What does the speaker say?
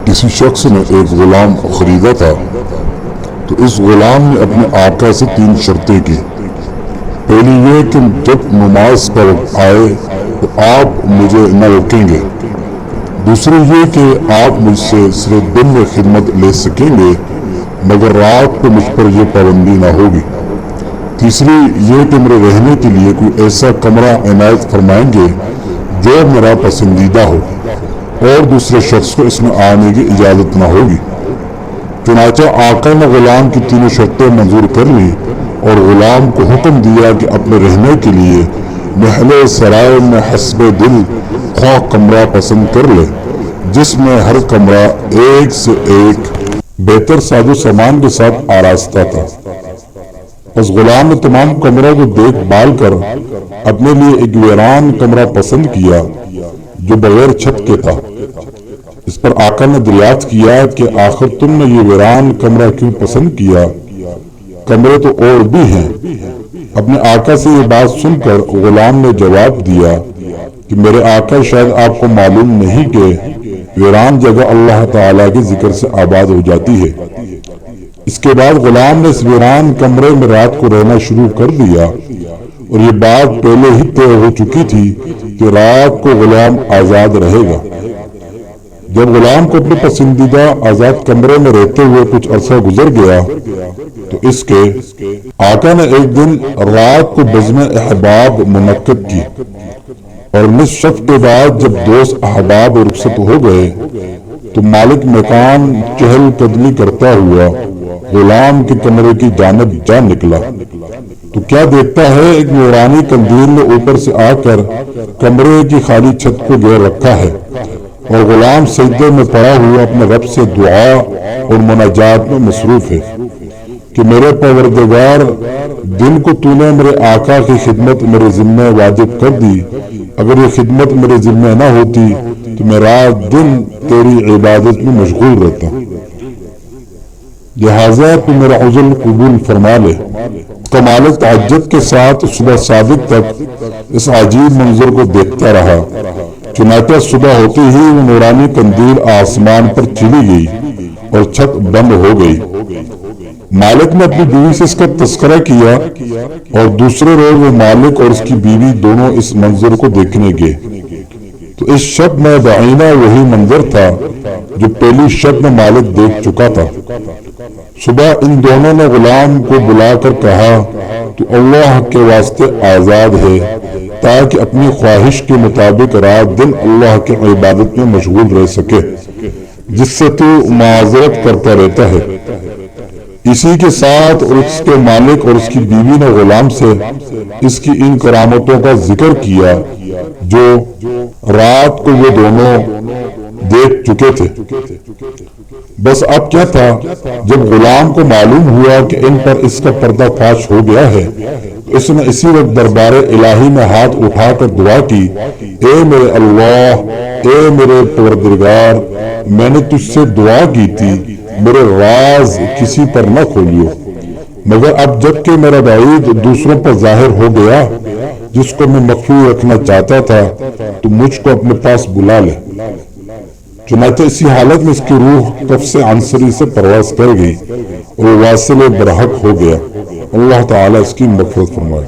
کسی شخص نے ایک غلام خریدا تھا تو اس غلام نے اپنے آقا سے 3 شرطیں کی۔ پہلی یہ کہ جب نماز کا وقت آئے تو آپ مجھے نہ روکیں گے، دوسری یہ کہ آپ مجھ سے صرف دن میں خدمت لے سکیں گے مگر رات کو مجھ پر یہ پابندی نہ ہوگی، تیسری یہ کہ میرے رہنے کے لیے کوئی ایسا کمرہ عنایت فرمائیں گے جو میرا پسندیدہ ہو اور دوسرے شخص کو اس میں آنے کی اجازت نہ ہوگی۔ چنانچہ آقا نے غلام کی 3 شرطیں منظور کر لی اور غلام کو حکم دیا کہ اپنے رہنے کے لیے محل سرائے میں حسب دل خواہ کمرہ پسند کر لے، جس میں ہر کمرہ ایک سے ایک بہتر ساز و سامان کے ساتھ آراستہ تھا۔ پس غلام نے تمام کمروں کو دیکھ بھال کر اپنے لیے ایک ویران کمرہ پسند کیا جو بغیر چھت کے تھا۔ اس پر آقا نے دریافت کیا کہ آخر تم نے یہ ویران کمرہ کیوں پسند کیا؟ کمرے تو اور بھی ہیں۔ اپنے آقا سے یہ بات سن کر غلام نے جواب دیا کہ میرے آقا شاید آپ کو معلوم نہیں کہ ویران جگہ اللہ تعالیٰ کے ذکر سے آباد ہو جاتی ہے۔ اس کے بعد غلام نے اس ویران کمرے میں رات کو رہنا شروع کر دیا اور یہ بات پہلے ہی طے ہو چکی تھی کہ رات کو غلام آزاد رہے گا۔ جب غلام کو اپنے پسندیدہ آزاد کمرے میں رہتے ہوئے کچھ عرصہ گزر گیا تو اس کے آقا نے ایک دن رات کو بزم احباب منعقد کی اور نصف شب کے بعد جب دوست احباب رخصت ہو گئے تو مالک مکان چہل قدمی کرتا ہوا غلام کے کمرے کی جانب جا نکلا تو کیا دیکھتا ہے ایک نورانی قندیل نے اوپر سے آ کر کمرے کی خالی چھت کو گھیر رکھا ہے اور غلام سجدے میں پڑا ہوا اپنے رب سے دعا اور مناجات میں مصروف ہے کہ میرے پروردگار دن کو تو نے میرے آقا کی خدمت میرے ذمہ واجب کر دی، اگر یہ خدمت میرے ذمہ نہ ہوتی تو میں رات دن تیری عبادت میں مشغول رہتا، لہٰذا تو میرا عذر قبول فرما لے۔ تو مالک تعجب کے ساتھ صبح صادق تک اس عجیب منظر کو دیکھتا رہا، چنانچہ صبح ہوتے ہی وہ نورانی قندیل آسمان پر چلی گئی اور چھت بند ہو گئی۔ مالک نے اپنی بیوی سے اس کا تذکرہ کیا اور دوسرے روز وہ مالک اور اس کی بیوی دونوں اس منظر کو دیکھنے گئے تو اس شب میں بعینہ وہی منظر تھا جو پہلی شب میں مالک دیکھ چکا تھا۔ صبح ان دونوں نے غلام کو بلا کر کہا تو اللہ کے واسطے آزاد ہے تاکہ اپنی خواہش کے مطابق رات دن اللہ کی عبادت میں مشغول رہ سکے جس سے تو معذرت کرتا رہتا ہے۔ اسی کے ساتھ اور اس کے مالک اور اس کی بیوی نے غلام سے اس کی ان کرامتوں کا ذکر کیا جو رات کو وہ دونوں دیکھ چکے تھے۔ بس اب کیا تھا، جب غلام کو معلوم ہوا کہ ان پر اس کا پردہ فاش ہو گیا ہے تو اس نے اسی وقت دربار الہی میں ہاتھ اٹھا کر دعا کی، اے میرے اللہ، اے میرے پروردگار، میں نے تجھ سے دعا کی تھی میرے راز کسی پر نہ کھولیو، مگر اب جب کہ میرا بعید دوسروں پر ظاہر ہو گیا جس کو میں مخفی رکھنا چاہتا تھا تو مجھ کو اپنے پاس بلا لے۔ چنانچہ اسی حالت میں اس کی روح قفس عنصری سے پرواز کر گئی اور وہ واصل برحق ہو گیا۔ اللہ تعالیٰ اس کی مغفرت فرمائے۔